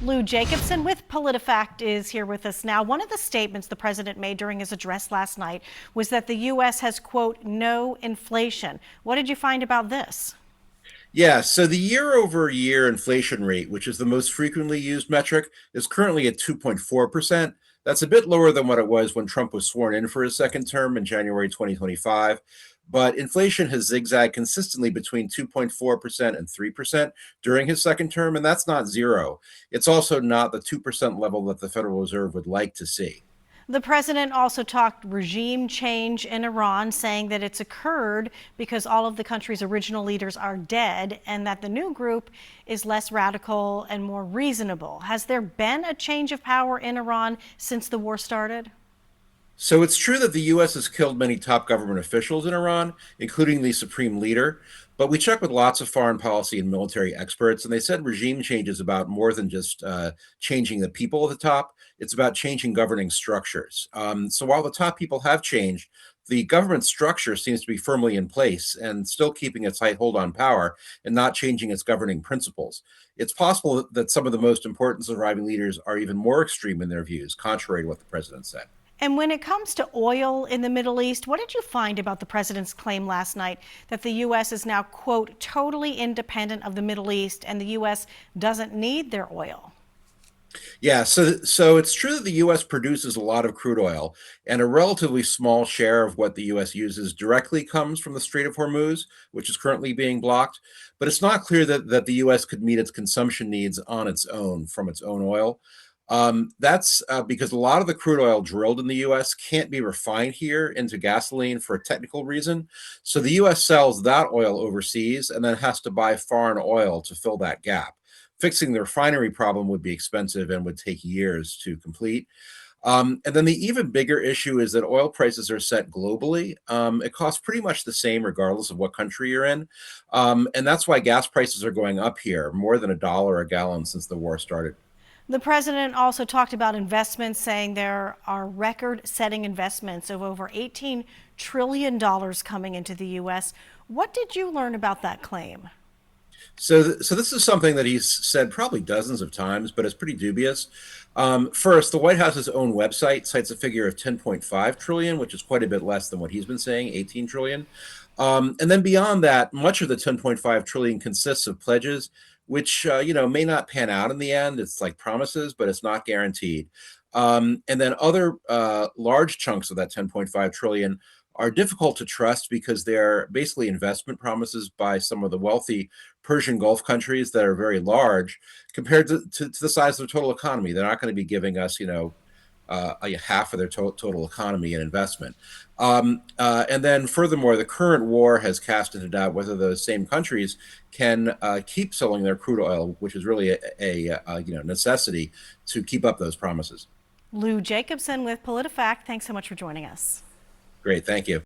Lou Jacobson with PolitiFact is here with us now. One of the statements the president made during his address last night was that the U.S. has, quote, no inflation. What did you find about this? Yeah, so the year-over-year inflation rate, which is the most frequently used metric, is currently at 2.4%. That's a bit lower than what it was when Trump was sworn in for his second term in January 2025. But inflation has zigzagged consistently between 2.4% and 3% during his second term, and that's not zero. It's also not the 2% level that the Federal Reserve would like to see. The president also talked regime change in Iran, saying that it's occurred because all of the country's original leaders are dead and that the new group is less radical and more reasonable. Has there been a change of power in Iran since the war started? So it's true that the U.S. has killed many top government officials in Iran, including the supreme leader. But we checked with lots of foreign policy and military experts, and they said regime change is about more than just changing the people at the top. It's about changing governing structures. So while the top people have changed, the government structure seems to be firmly in place and still keeping a tight hold on power and not changing its governing principles. It's possible that some of the most important surviving leaders are even more extreme in their views, contrary to what the president said. And when it comes to oil in the Middle East, what did you find about the president's claim last night that the U.S. is now, quote, totally independent of the Middle East and the U.S. doesn't need their oil? Yeah, so it's true that the U.S. produces a lot of crude oil, and a relatively small share of what the U.S. uses directly comes from the Strait of Hormuz, which is currently being blocked. But it's not clear that the U.S. could meet its consumption needs on its own from its own oil. That's because a lot of the crude oil drilled in the U.S. can't be refined here into gasoline for a technical reason. So the U.S. sells that oil overseas and then has to buy foreign oil to fill that gap. Fixing the refinery problem would be expensive and would take years to complete. And then the even bigger issue is that oil prices are set globally. It costs pretty much the same regardless of what country you're in. And that's why gas prices are going up here, more than $1 a gallon since the war started. The president also talked about investments, saying there are record-setting investments of over $18 trillion coming into the U.S. What did you learn about that claim? So this is something that he's said probably dozens of times, but it's pretty dubious. First, the White House's own website cites a figure of 10.5 trillion, which is quite a bit less than what he's been saying, 18 trillion. And then beyond that, much of the 10.5 trillion consists of pledges, which may not pan out in the end. It's like promises, but it's not guaranteed. And then other large chunks of that 10.5 trillion are difficult to trust because they're basically investment promises by some of the wealthy Persian Gulf countries that are very large compared to the size of their total economy. They're not going to be giving us, half of their total economy in investment. And then furthermore, the current war has cast into doubt whether those same countries can keep selling their crude oil, which is really a necessity to keep up those promises. Lou Jacobson with PolitiFact, thanks so much for joining us. Great, thank you.